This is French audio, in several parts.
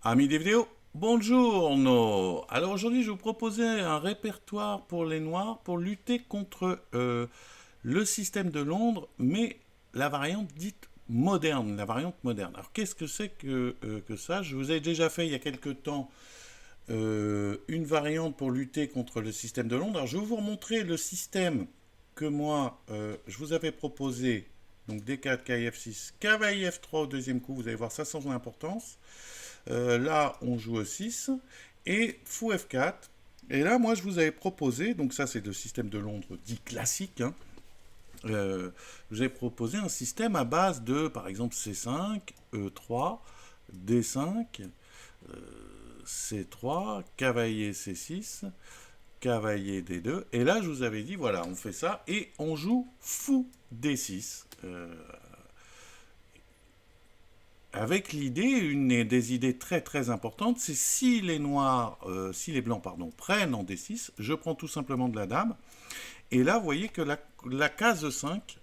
Amis des vidéos, bonjour. Alors aujourd'hui, je vous proposais un répertoire pour les Noirs pour lutter contre le système de Londres, mais la variante dite moderne, la variante moderne. Alors qu'est-ce que c'est que ça? Je vous ai déjà fait il y a quelque temps une variante pour lutter contre le système de Londres. Alors je vais vous remontrer le système que moi je vous avais proposé. Donc D4, KF6, cavalier F3 au deuxième coup, vous allez voir ça sans importance. Là, on joue au 6 et fou F4. Et là, moi, je vous avais proposé, donc ça, c'est le système de Londres dit classique. Hein, je vous avais proposé un système à base de, par exemple, C5, E3, D5, C3, cavalier C6, cavalier D2. Et là, je vous avais dit, voilà, on fait ça et on joue fou D6. Avec l'idée, une des idées très très importantes, c'est si les noirs, si les blancs pardon, prennent en D6, je prends tout simplement de la dame. Et là, vous voyez que la case 5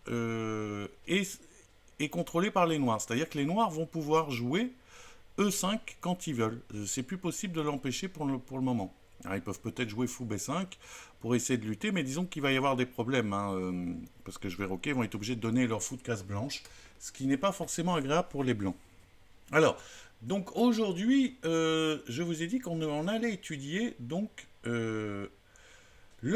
est contrôlée par les noirs. C'est-à-dire que les noirs vont pouvoir jouer E5 quand ils veulent. C'est plus possible de l'empêcher pour le moment. Alors, ils peuvent peut-être jouer fou B5 pour essayer de lutter, mais disons qu'il va y avoir des problèmes, hein, parce que je vais roquer, vont être obligés de donner leur fou de case blanche, ce qui n'est pas forcément agréable pour les blancs. Alors, donc aujourd'hui, je vous ai dit qu'on allait étudier donc le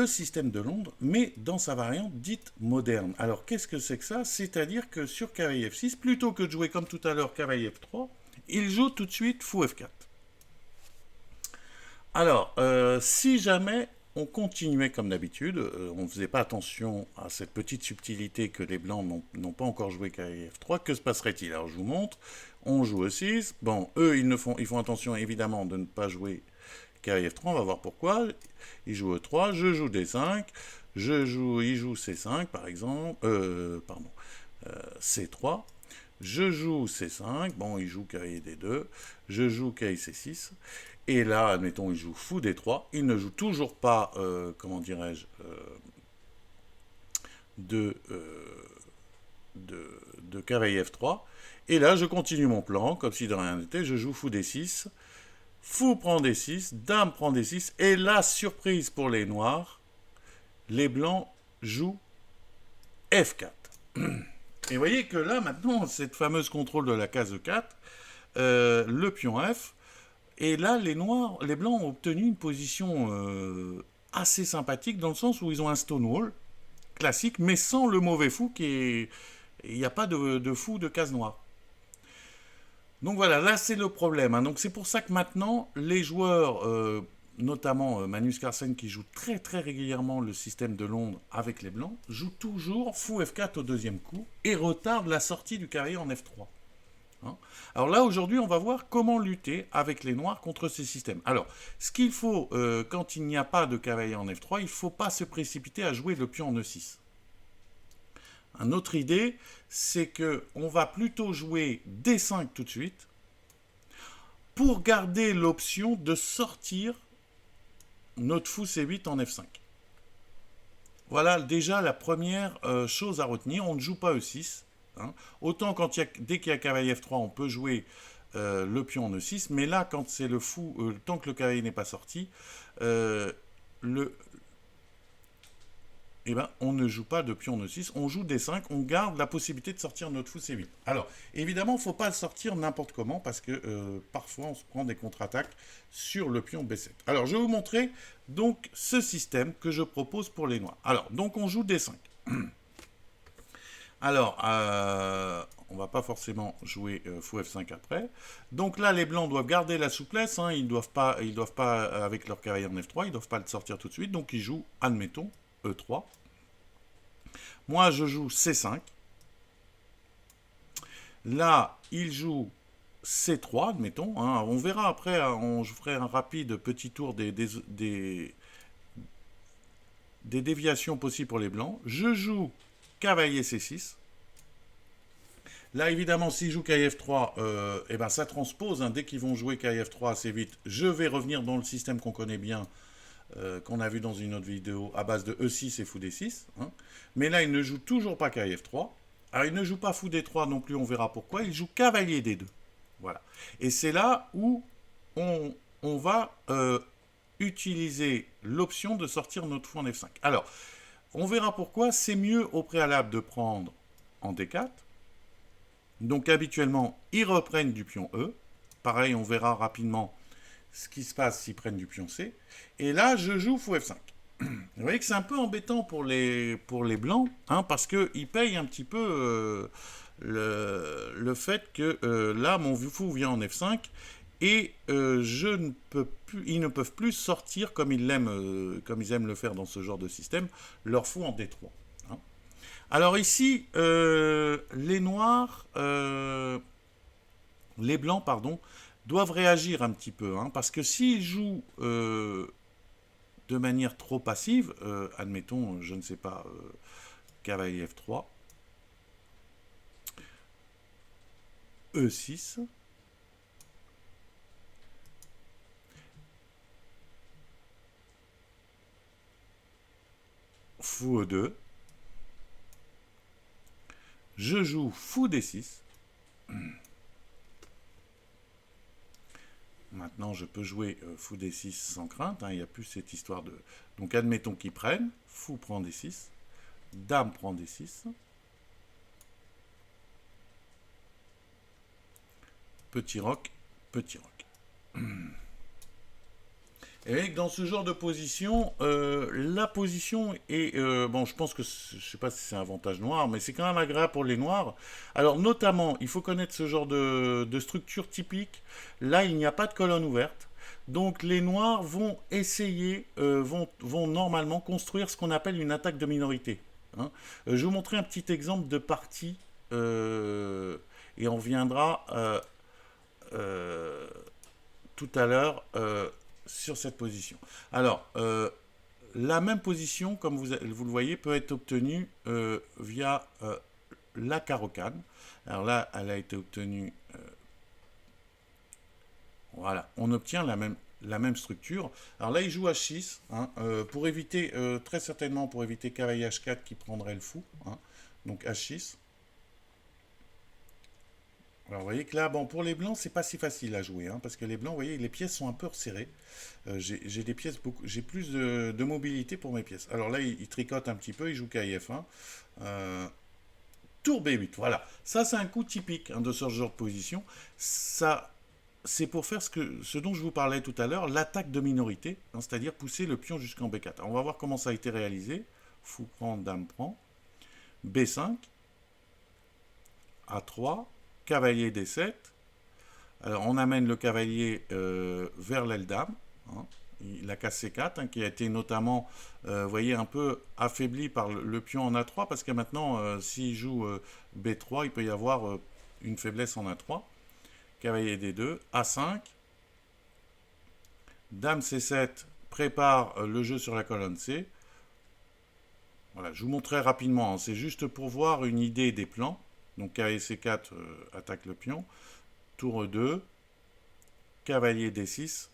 système de Londres, mais dans sa variante dite moderne. Alors, qu'est-ce que c'est que ça? C'est-à-dire que sur cavalier F6, plutôt que de jouer comme tout à l'heure cavalier F3, il joue tout de suite fou F4. Alors, si jamais on continuait comme d'habitude, on ne faisait pas attention à cette petite subtilité que les blancs n'ont pas encore joué cavalier F3, que se passerait-il? Alors je vous montre, on joue E6, bon, eux ils font attention évidemment de ne pas jouer cavalier F3, on va voir pourquoi, ils jouent E3, je joue D5, il joue C5 par exemple, C3, je joue C5, bon, il joue cavalier D2, je joue cavalier C6, et là, admettons, il joue fou D3, il ne joue toujours pas, comment dirais-je, de, euh, de cavalier F3, et là, je continue mon plan, comme si de rien n'était, je joue fou D6, fou prend D6, dame prend D6, et là, surprise pour les noirs, les blancs jouent F4. Et vous voyez que là, maintenant, cette fameuse contrôle de la case 4, le pion F, et là, les blancs ont obtenu une position assez sympathique dans le sens où ils ont un Stonewall classique, mais sans le mauvais fou qui est. Il n'y a pas de fou de case noire. Donc voilà, là c'est le problème. Hein. Donc c'est pour ça que maintenant, les joueurs, notamment Magnus Carlsen qui joue très très régulièrement le système de Londres avec les blancs, joue toujours fou F4 au deuxième coup et retarde la sortie du cavalier en F3. Hein. Alors là, aujourd'hui, on va voir comment lutter avec les noirs contre ces systèmes. Alors, ce qu'il faut, quand il n'y a pas de cavalier en F3, il ne faut pas se précipiter à jouer le pion en E6. Une autre idée, c'est qu'on va plutôt jouer D5 tout de suite pour garder l'option de sortir notre fou C8 en F5. Voilà déjà la première chose à retenir. On ne joue pas E6. Hein. Autant dès qu'il y a cavalier F3, on peut jouer le pion en E6, mais là, quand c'est le fou, tant que le cavalier n'est pas sorti, le, eh ben, on ne joue pas de pion en E6, on joue D5, on garde la possibilité de sortir notre fou C8. Alors, évidemment, il ne faut pas le sortir n'importe comment, parce que parfois, on se prend des contre-attaques sur le pion B7. Alors, je vais vous montrer donc ce système que je propose pour les noirs. Alors, donc on joue D5. Alors, on va pas forcément jouer fou F5 après. Donc là, les blancs doivent garder la souplesse. Hein, ils doivent pas, avec leur cavalier en F3, ils doivent pas le sortir tout de suite. Donc ils jouent, admettons, E3. Moi, je joue C5. Là, il joue C3, admettons. Hein. On verra après, je ferai un rapide petit tour des déviations possibles pour les blancs. Je joue cavalier C6. Là, évidemment, s'ils jouent KF3, eh ben, ça transpose. Hein, dès qu'ils vont jouer KF3 assez vite, je vais revenir dans le système qu'on connaît bien, qu'on a vu dans une autre vidéo, à base de E6 et fou D6. Hein. Mais là, il ne joue toujours pas KF3. Alors, il ne joue pas fou D3 non plus, on verra pourquoi. Il joue cavalier D2. Voilà. Et c'est là où on va utiliser l'option de sortir notre fou en F5. Alors, on verra pourquoi c'est mieux au préalable de prendre en D4. Donc habituellement, ils reprennent du pion E. Pareil, on verra rapidement ce qui se passe s'ils prennent du pion C. Et là, je joue fou F5. Vous voyez que c'est un peu embêtant pour les blancs, hein, parce qu'ils payent un petit peu le fait que là, mon fou vient en F5 et ils ne peuvent plus sortir comme ils aiment le faire dans ce genre de système, leur fou en D3. Hein. Alors ici, les noirs, les blancs, pardon, doivent réagir un petit peu, hein, parce que s'ils jouent de manière trop passive, admettons, je ne sais pas, cavalier F3, E6, fou E2, je joue fou D6. Maintenant, je peux jouer fou D6 sans crainte, hein, il n'y a plus cette histoire de... Donc, admettons qu'ils prennent, fou prend D6, dame prend D6, petit roc, petit roc. Et dans ce genre de position, la position est... bon, je pense que, je ne sais pas si c'est un avantage noir, mais c'est quand même agréable pour les noirs. Alors, notamment, il faut connaître ce genre de structure typique. Là, il n'y a pas de colonne ouverte. Donc, les noirs vont essayer, vont normalement construire ce qu'on appelle une attaque de minorité. Hein. Je vais vous montrer un petit exemple de partie, et on viendra tout à l'heure sur cette position. Alors, la même position, comme vous le voyez, peut être obtenue via la carocane. Alors là, elle a été obtenue... voilà, on obtient la même structure. Alors là, il joue H6, hein, pour éviter, très certainement pour éviter cavalier H4 qui prendrait le fou. Hein, donc H6. Alors vous voyez que là, bon, pour les blancs, c'est pas si facile à jouer, hein, parce que les blancs, vous voyez, les pièces sont un peu resserrées. J'ai des pièces j'ai plus de mobilité pour mes pièces. Alors là, il tricote un petit peu, il joue KIF1. Tour B8, voilà. Ça, c'est un coup typique, hein, de ce genre de position. Ça, c'est pour faire ce dont je vous parlais tout à l'heure, l'attaque de minorité, hein, c'est-à-dire pousser le pion jusqu'en B4. Alors, on va voir comment ça a été réalisé. Fou prend, dame prend. B5. A3. Cavalier D7. Alors, on amène le cavalier vers l'aile dame. Hein. Il a casse C4, hein, qui a été notamment, vous voyez, un peu affaibli par le pion en A3, parce que maintenant, s'il joue B3, il peut y avoir une faiblesse en A3. Cavalier D2, A5. Dame C7 prépare le jeu sur la colonne C. Voilà, je vous montrerai rapidement, hein, c'est juste pour voir une idée des plans. Donc cavalier C4 attaque le pion. Tour E2. Cavalier D6.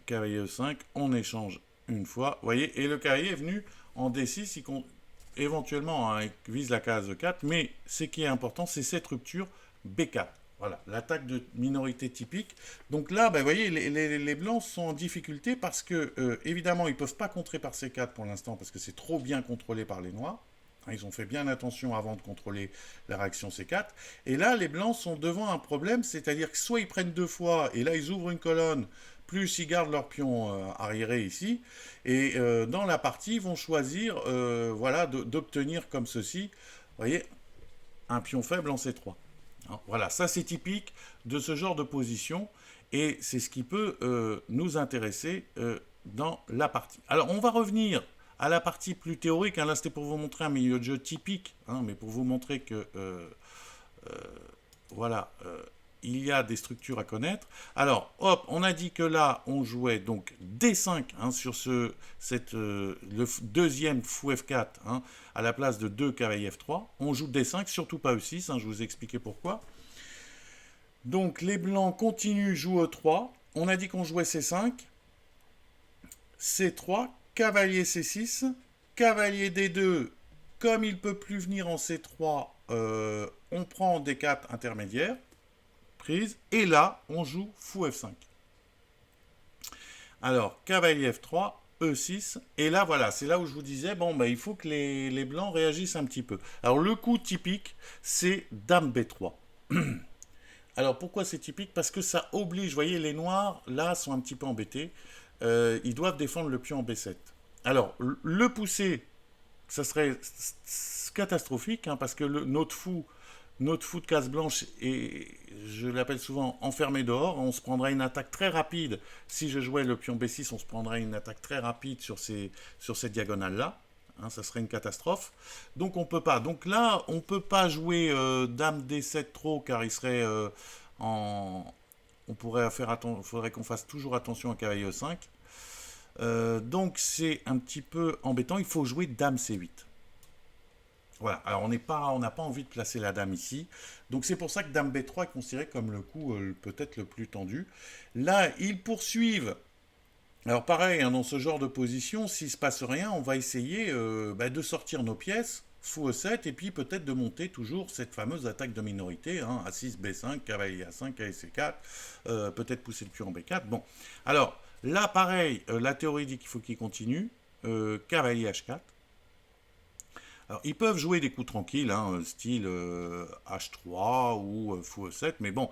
Cavalier E5. On échange une fois. Vous voyez, et le cavalier est venu en D6. Éventuellement, hein, il vise la case E4. Mais ce qui est important, c'est cette rupture B4. Voilà, l'attaque de minorité typique. Donc là, ben, vous voyez, les blancs sont en difficulté parce que, évidemment, ils ne peuvent pas contrer par C4 pour l'instant parce que c'est trop bien contrôlé par les noirs. Ils ont fait bien attention avant de contrôler la réaction C4. Et là, les blancs sont devant un problème, c'est-à-dire que soit ils prennent deux fois, et là, ils ouvrent une colonne, plus ils gardent leur pion arriéré ici, et dans la partie, ils vont choisir voilà, d'obtenir comme ceci, vous voyez, un pion faible en C3. Alors, voilà, ça c'est typique de ce genre de position, et c'est ce qui peut nous intéresser dans la partie. Alors, on va revenir à la partie plus théorique. Hein, là, c'était pour vous montrer un milieu de jeu typique, hein, mais pour vous montrer que, voilà, il y a des structures à connaître. Alors, hop, on a dit que là, on jouait donc D5 hein, sur le deuxième fou F4 hein, à la place de 2 cavalier F3. On joue D5, surtout pas E6, hein, je vous ai expliqué pourquoi. Donc, les blancs continuent, jouent E3. On a dit qu'on jouait C5, C3, cavalier C6, cavalier D2, comme il ne peut plus venir en C3, on prend D4 intermédiaire, prise, et là, on joue fou F5. Alors, cavalier F3, E6, et là, voilà, c'est là où je vous disais, bon, bah, il faut que les blancs réagissent un petit peu. Alors, le coup typique, c'est dame B3. Alors, pourquoi c'est typique? Parce que ça oblige, vous voyez, les noirs, là, sont un petit peu embêtés. Ils doivent défendre le pion en B7. Alors, le pousser, ça serait catastrophique, hein, parce que notre fou de case blanche est, je l'appelle souvent, enfermé dehors. On se prendrait une attaque très rapide. Si je jouais le pion B6, on se prendrait une attaque très rapide sur cette diagonale-là. Hein, ça serait une catastrophe. Donc on peut pas. Donc là, on peut pas jouer dame D7 trop, car il serait en... On pourrait faire attention, il faudrait qu'on fasse toujours attention à cavalier E5. Donc c'est un petit peu embêtant. Il faut jouer dame C8. Voilà, alors on n'a pas envie de placer la dame ici. Donc c'est pour ça que dame B3 est considéré comme le coup peut-être le plus tendu. Là, ils poursuivent. Alors pareil, hein, dans ce genre de position, s'il ne se passe rien, on va essayer de sortir nos pièces, fou E7, et puis peut-être de monter toujours cette fameuse attaque de minorité, hein, A6, B5, cavalier A5, cavalier C4, peut-être pousser le pion en B4. Bon, alors là pareil, la théorie dit qu'il faut qu'il continue, cavalier H4. Alors, ils peuvent jouer des coups tranquilles, hein, style H3 ou fou E7, mais bon.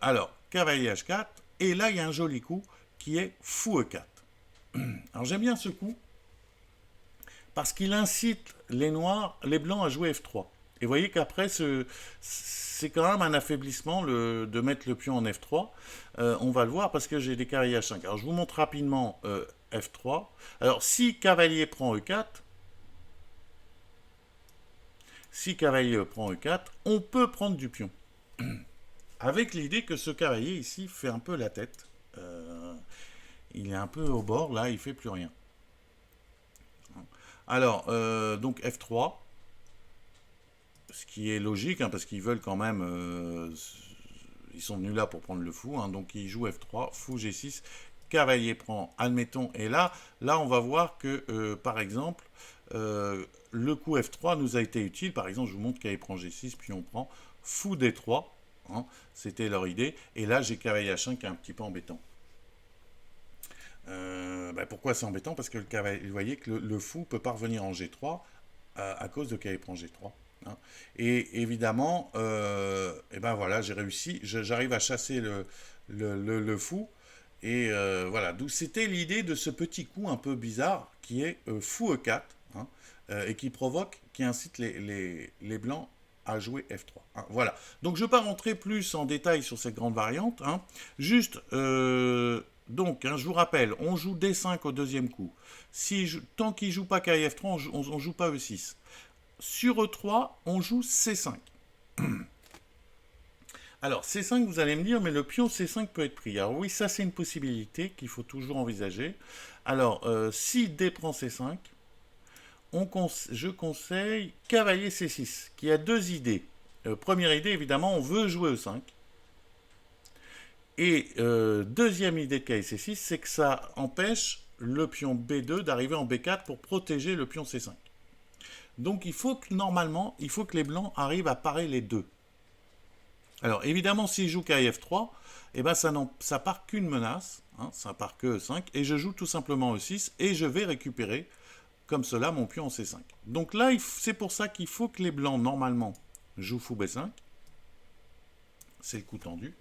Alors, cavalier H4, et là, il y a un joli coup qui est fou E4. Alors, j'aime bien ce coup parce qu'il incite les noirs, les blancs à jouer F3. Et vous voyez qu'après, c'est quand même un affaiblissement de mettre le pion en F3. On va le voir parce que j'ai des cavaliers H5. Alors, je vous montre rapidement F3. Alors, si cavalier prend E4, si cavalier prend E4, on peut prendre du pion. Avec l'idée que ce cavalier ici fait un peu la tête. Il est un peu au bord, là il fait plus rien. Alors, donc F3, ce qui est logique, hein, parce qu'ils veulent quand même... ils sont venus là pour prendre le fou, hein, donc ils jouent F3, fou G6, cavalier prend, admettons, et là on va voir que, par exemple, le coup F3 nous a été utile. Par exemple, je vous montre cavalier prend G6, puis on prend fou D3. Hein, c'était leur idée. Et là, j'ai cavalier H5 qui est un petit peu embêtant. Pourquoi c'est embêtant? Parce que le cavalier, vous voyez que le fou ne peut pas revenir en G3 à cause de cavalier prend G3. Hein. Et évidemment, voilà, j'ai réussi. J'arrive à chasser le fou. Et voilà, d'où c'était l'idée de ce petit coup un peu bizarre qui est fou E4. Hein, et qui incite les blancs à jouer F3. Hein, voilà. Donc je ne vais pas rentrer plus en détail sur cette grande variante. Hein. Juste, donc, hein, je vous rappelle, on joue D5 au deuxième coup. Tant qu'il ne joue pas cavalier F3, on ne joue pas E6. Sur E3, on joue C5. Alors, C5, vous allez me dire, mais le pion C5 peut être pris. Alors oui, ça c'est une possibilité qu'il faut toujours envisager. Alors, si D prend C5, je conseille cavalier C6, qui a deux idées. Première idée, évidemment, on veut jouer E5. Et deuxième idée de cavalier C6, c'est que ça empêche le pion B2 d'arriver en B4 pour protéger le pion C5. Donc il faut que, normalement, il faut que les blancs arrivent à parer les deux. Alors évidemment, s'il joue cavalier F3, eh ben, ça part qu'une menace, hein, ça part que E5, et je joue tout simplement E6, et je vais récupérer comme cela mon pion en C5. Donc là, c'est pour ça qu'il faut que les blancs, normalement, jouent fou B5. C'est le coup tendu.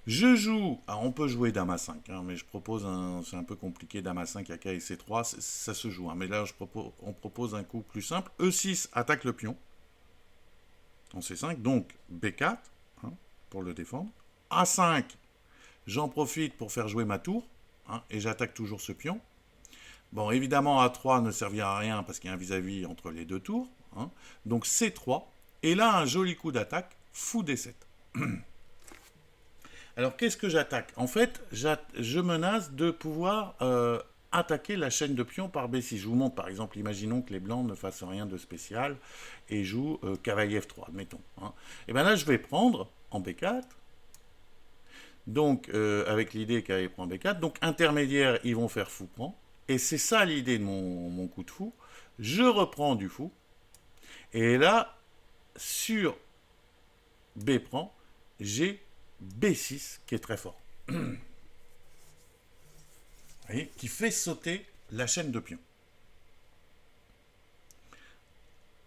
Je joue, alors on peut jouer dame A5, hein, mais je propose, c'est un peu compliqué, dame A5 à K et C3, ça se joue. Hein, mais là, on propose un coup plus simple. E6 attaque le pion en C5, donc B4, hein, pour le défendre. A5, j'en profite pour faire jouer ma tour, hein, et j'attaque toujours ce pion. Bon, évidemment, A3 ne servira à rien parce qu'il y a un vis-à-vis entre les deux tours. Hein. Donc C3. Et là, un joli coup d'attaque, fou D7. Alors, qu'est-ce que j'attaque? En fait, je menace de pouvoir attaquer la chaîne de pions par B6. Je vous montre, par exemple, imaginons que les blancs ne fassent rien de spécial et jouent cavalier F3, admettons. Hein. Et bien là, je vais prendre en B4. Donc, avec l'idée cavalier prend B4. Donc, intermédiaire, ils vont faire fou prend. Et c'est ça l'idée de mon coup de fou. Je reprends du fou. Et là, sur B prend, j'ai B6 qui est très fort. Vous voyez, qui fait sauter la chaîne de pions.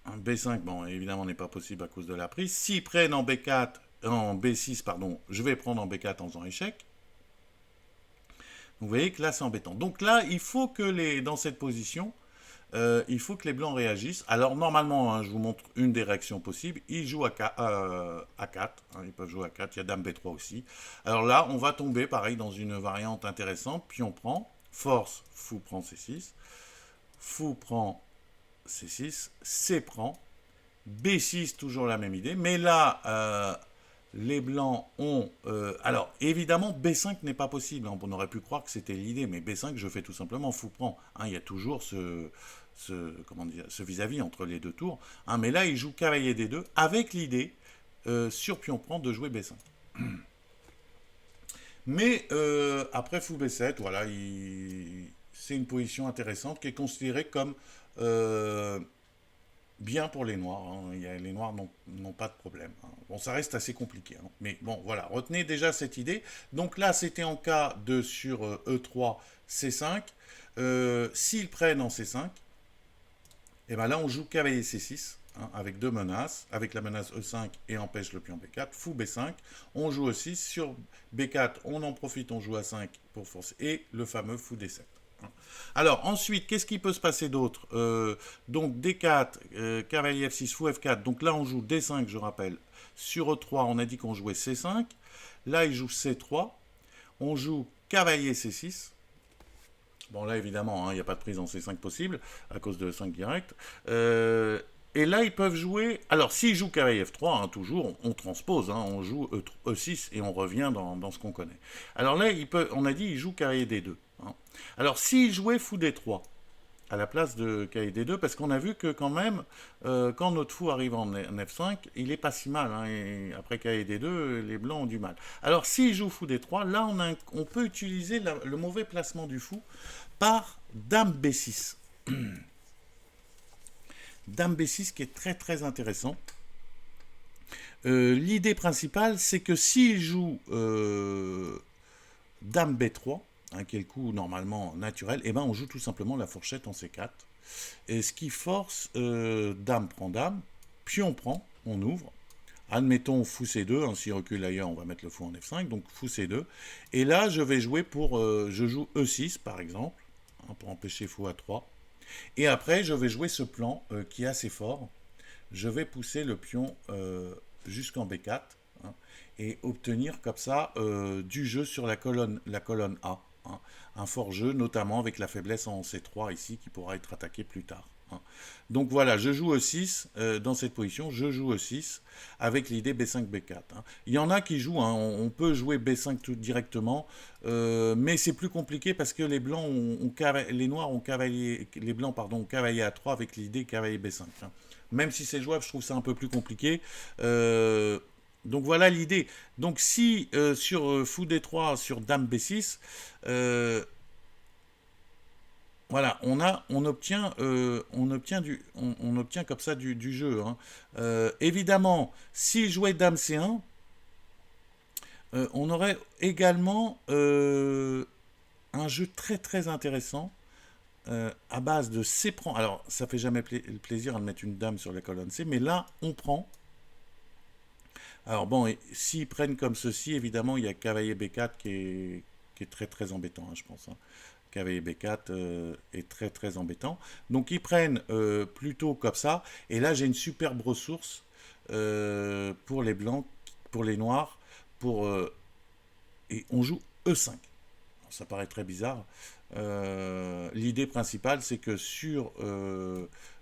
Un B5, bon, évidemment, n'est pas possible à cause de la prise. S'ils prennent en B4, en B6, pardon, je vais prendre en B4 en faisant échec. Vous voyez que là, c'est embêtant. Donc là, il faut que dans cette position, il faut que les blancs réagissent. Alors normalement, hein, je vous montre une des réactions possibles. Ils jouent à 4, hein, ils peuvent jouer à 4, il y a dame B3 aussi. Alors là, on va tomber pareil dans une variante intéressante. Puis on prend force, fou prend C6, fou prend C6, C prend, B6, toujours la même idée. Mais là, les blancs ont... alors, évidemment, B5 n'est pas possible. Hein. On aurait pu croire que c'était l'idée, mais B5, je fais tout simplement fou prend. Hein, il y a toujours comment dire, ce vis-à-vis entre les deux tours. Hein, mais là, il joue cavalier D2 avec l'idée, sur pion prend, de jouer B5. Mais après fou B7, voilà, c'est une position intéressante qui est considérée comme bien pour les noirs. Hein. Les noirs n'ont pas de problème. Hein. Bon, ça reste assez compliqué. Hein. Mais bon, voilà, retenez déjà cette idée. Donc là, c'était en cas de sur E3, C5. S'ils prennent en C5, et bien là, on joue cavalier C6. Hein, avec deux menaces, avec la menace E5 et empêche le pion B4, fou B5, on joue E6, sur B4, on en profite, on joue A5 pour forcer, et le fameux fou D7. Alors ensuite, qu'est-ce qui peut se passer d'autre? Donc D4, cavalier F6, fou F4, donc là on joue D5, je rappelle, sur E3, on a dit qu'on jouait C5, là il joue C3, on joue cavalier C6, bon là évidemment, il n'y a pas de prise en C5 possible, à cause de E5 direct, et là, ils peuvent jouer... Alors, s'ils jouent cavalier F3, hein, toujours, on transpose, hein, on joue E6 et on revient dans ce qu'on connaît. Alors là, on a dit ils jouent cavalier D2. Hein. Alors, s'ils jouaient fou D3, à la place de cavalier D2, parce qu'on a vu que quand même, quand notre fou arrive en F5, il est pas si mal. Hein, et après cavalier D2, les blancs ont du mal. Alors, s'ils jouent fou D3, là, on peut utiliser le mauvais placement du fou par dame B6. Dame B6 qui est très très intéressant. L'idée principale, c'est que s'il joue Dame B3, hein, qui est le coup normalement naturel, et ben on joue tout simplement la fourchette en C4. Et ce qui force Dame prend Dame, pion prend, on ouvre. Admettons fou C2, hein, s'il recule ailleurs, on va mettre le fou en F5, donc fou C2. Et là, je vais jouer je joue E6 par exemple, hein, pour empêcher fou A3. Et après, je vais jouer ce plan qui est assez fort. Je vais pousser le pion jusqu'en B4 hein, et obtenir comme ça du jeu sur la colonne A. Hein. Un fort jeu, notamment avec la faiblesse en C3 ici qui pourra être attaqué plus tard. Hein. Donc voilà, je joue E6 dans cette position, je joue E6 avec l'idée B5, B4. Hein. Il y en a qui jouent, hein, on peut jouer B5 tout directement, mais c'est plus compliqué parce que les blancs les noirs ont cavalier, les blancs pardon, ont cavalier A3 avec l'idée cavalier B5. Hein. Même si c'est jouable, je trouve ça un peu plus compliqué. Donc voilà l'idée. Donc si sur fou D3, sur dame B6, voilà, on obtient comme ça du jeu. Hein. Évidemment, s'il jouait dame C1, on aurait également un jeu très très intéressant à base de C prend. Alors, ça fait jamais le plaisir de mettre une dame sur la colonne C, mais là, on prend. Alors bon, s'ils prennent comme ceci, évidemment, il y a cavalier B4 qui est très très embêtant, hein, je pense. Hein. Cavalier B4 est très très embêtant. Donc ils prennent plutôt comme ça. Et là, j'ai une superbe ressource pour les blancs, pour les noirs, et on joue E5. Alors, ça paraît très bizarre. L'idée principale, c'est que sur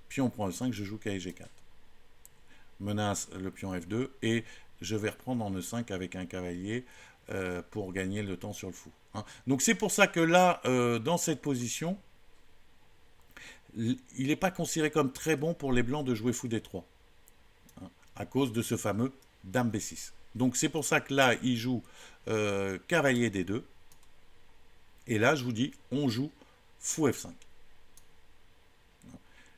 pion prend E5, je joue cavalier G4. Menace le pion F2 et je vais reprendre en E5 avec un cavalier pour gagner le temps sur le fou. Hein. Donc c'est pour ça que là, dans cette position, il n'est pas considéré comme très bon pour les blancs de jouer fou D3, hein, à cause de ce fameux dame B6. Donc c'est pour ça que là, il joue cavalier D2, et là, je vous dis, on joue fou F5.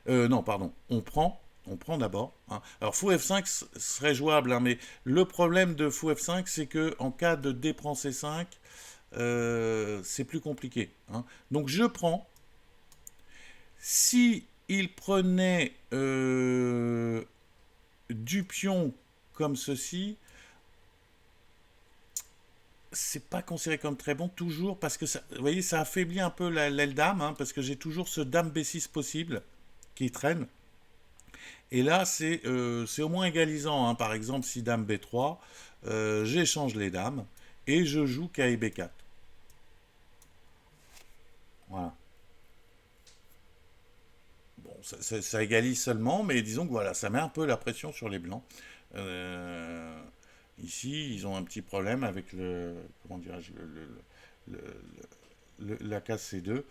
Non, pardon, on prend On prend d'abord. Hein. Alors fou F5 serait jouable, hein, mais le problème de fou F5, c'est que en cas de D prend C5, c'est plus compliqué. Hein. Donc je prends. Si il prenait du pion comme ceci, c'est pas considéré comme très bon toujours parce que ça, vous voyez, ça affaiblit un peu l'aile dame, hein, parce que j'ai toujours ce dame B6 possible qui traîne. Et là, c'est au moins égalisant. Hein. Par exemple, si dame B3, j'échange les dames et je joue KI B4. Voilà. Bon, ça égalise seulement, mais disons que voilà, ça met un peu la pression sur les blancs. Euh, Ici, ils ont un petit problème avec le, comment dirais-je, la case C2.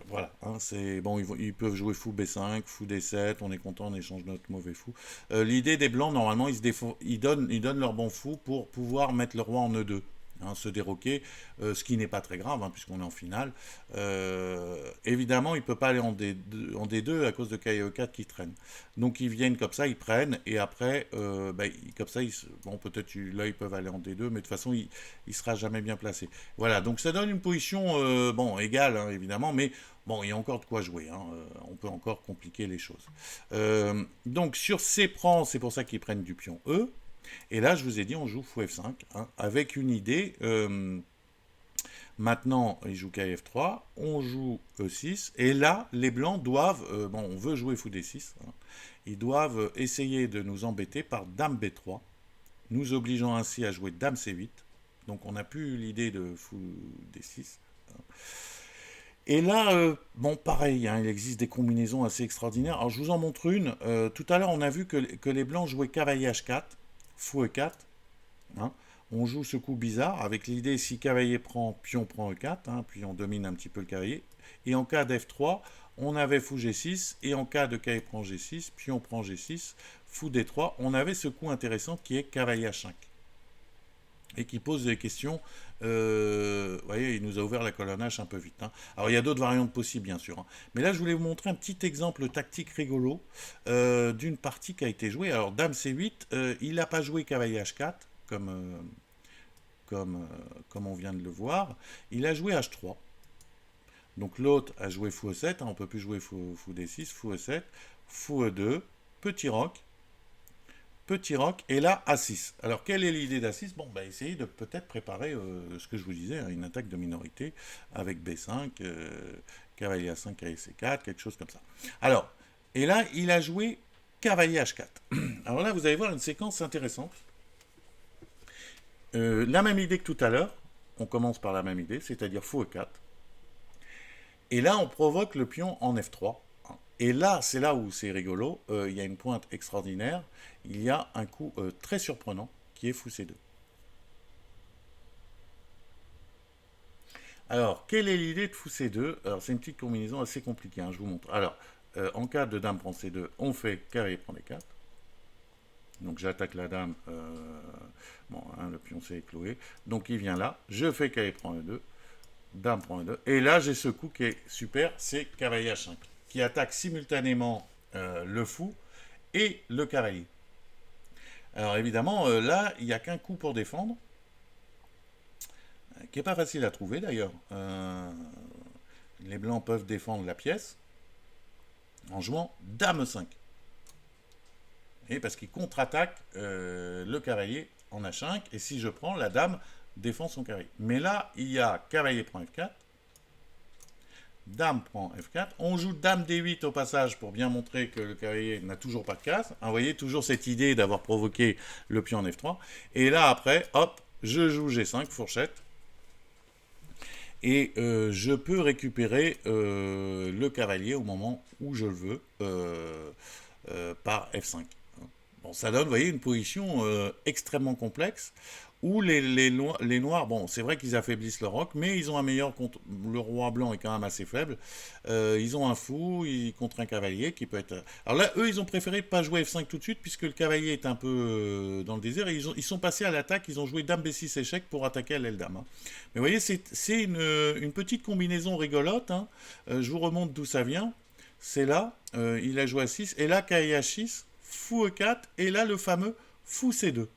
Voilà, hein, c'est bon, ils peuvent jouer fou B5, fou D7, on est content, on échange notre mauvais fou. L'idée des blancs, normalement, ils donnent leur bon fou pour pouvoir mettre le roi en E2. Hein, se déroquer, ce qui n'est pas très grave, hein, puisqu'on est en finale. Évidemment, il ne peut pas aller en D2 à cause de KE4 qui traîne. Donc ils viennent comme ça, ils prennent, et après, comme ça, bon, peut-être là, ils peuvent aller en D2, mais de toute façon, il ne sera jamais bien placé. Voilà, donc ça donne une position, bon, égale, hein, évidemment, mais bon, il y a encore de quoi jouer, hein, on peut encore compliquer les choses. Donc sur C prend, c'est pour ça qu'ils prennent du pion E. Et là, je vous ai dit, on joue fou F5, hein, avec une idée. Maintenant, il joue KF3, on joue E6, et là, les blancs doivent, bon, on veut jouer fou D6, hein, ils doivent essayer de nous embêter par dame B3, nous obligeant ainsi à jouer dame C8. Donc on n'a plus l'idée de fou D6. Hein. Et là, bon, pareil, hein, il existe des combinaisons assez extraordinaires. Alors je vous en montre une. Tout à l'heure, on a vu que les blancs jouaient cavalier H4, fou E4. Hein. On joue ce coup bizarre avec l'idée si cavalier prend, pion prend E4, hein, puis on domine un petit peu le cavalier. Et en cas d'F3, on avait fou G6, et en cas de cavalier prend G6, pion prend G6, fou D3, on avait ce coup intéressant qui est cavalier H5. Et qui pose des questions. Vous voyez, il nous a ouvert la colonne H un peu vite. Hein. Alors il y a d'autres variantes possibles, bien sûr. Hein. Mais là, je voulais vous montrer un petit exemple tactique rigolo d'une partie qui a été jouée. Alors, dame C8, il n'a pas joué cavalier H4, comme on vient de le voir. Il a joué H3. Donc l'autre a joué fou E7. Hein, on ne peut plus jouer fou D6, fou E7, fou E2, petit roc. Petit roc, et là, A6. Alors, quelle est l'idée d'A6? Bon, bah, essayer de peut-être préparer ce que je vous disais, hein, une attaque de minorité avec B5, cavalier A5, cavalier C4, quelque chose comme ça. Alors, et là, il a joué cavalier H4. Alors là, vous allez voir une séquence intéressante. La même idée que tout à l'heure, on commence par la même idée, c'est-à-dire fou E4. Et là, on provoque le pion en F3. Et là, c'est là où c'est rigolo, il y a une pointe extraordinaire, il y a un coup très surprenant qui est fou C2. Alors, quelle est l'idée de fou C2? Alors, c'est une petite combinaison assez compliquée, hein, je vous montre. Alors, en cas de dame prend C2, on fait cavalier prend D4. Donc, j'attaque la dame, bon, hein, le pion s'est écloué. Donc, il vient là, je fais cavalier prend E2, dame prend E2. Et là, j'ai ce coup qui est super, c'est cavalier H5. Qui attaque simultanément le fou et le cavalier. Alors évidemment, là, il n'y a qu'un coup pour défendre, qui n'est pas facile à trouver d'ailleurs. Les blancs peuvent défendre la pièce en jouant dame 5. Et parce qu'ils contre-attaquent le cavalier en H5, et si je prends, la dame défend son cavalier. Mais là, il y a cavalier prend F4, dame prend F4. On joue dame D8 au passage pour bien montrer que le cavalier n'a toujours pas de case. Vous voyez, toujours cette idée d'avoir provoqué le pion en F3. Et là, après, hop, je joue G5, fourchette. Et je peux récupérer le cavalier au moment où je le veux par F5. Bon, ça donne, vous voyez, une position extrêmement complexe où les noirs, bon, c'est vrai qu'ils affaiblissent le roc, mais ils ont un meilleur contre. Le roi blanc est quand même assez faible. Ils ont un fou contre un cavalier qui peut être. Alors là, eux, ils ont préféré pas jouer F5 tout de suite puisque le cavalier est un peu dans le désert. Et ils sont passés à l'attaque. Ils ont joué dame B6 échec pour attaquer à l'aile dame. Hein. Mais vous voyez, c'est une petite combinaison rigolote. Hein. Je vous remonte d'où ça vient. c'est là, il a joué à 6, et là, cahier H6, fou E4, et là, le fameux fou C2,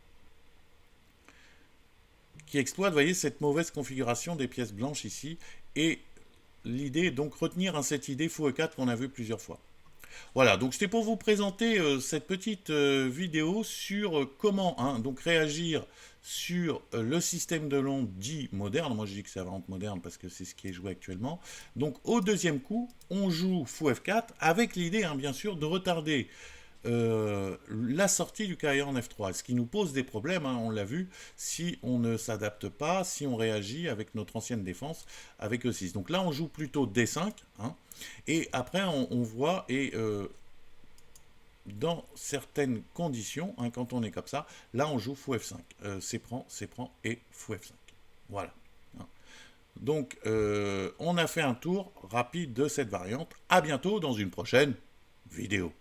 qui exploite, vous voyez, cette mauvaise configuration des pièces blanches ici, et l'idée est donc retenir cette idée fou E4 qu'on a vu plusieurs fois. Voilà, donc c'était pour vous présenter cette petite vidéo sur comment donc réagir sur le système de l'onde dit moderne. Moi je dis que c'est vraiment moderne parce que c'est ce qui est joué actuellement. Donc au deuxième coup, on joue fou F4 avec l'idée bien sûr de retarder la sortie du carrière en F3, ce qui nous pose des problèmes, on l'a vu, si on ne s'adapte pas, si on réagit avec notre ancienne défense avec E6. Donc là, on joue plutôt D5, et après, on voit, et dans certaines conditions, quand on est comme ça, là, on joue fou F5. C'est prend et fou F5. Voilà. Donc, on a fait un tour rapide de cette variante. À bientôt dans une prochaine vidéo.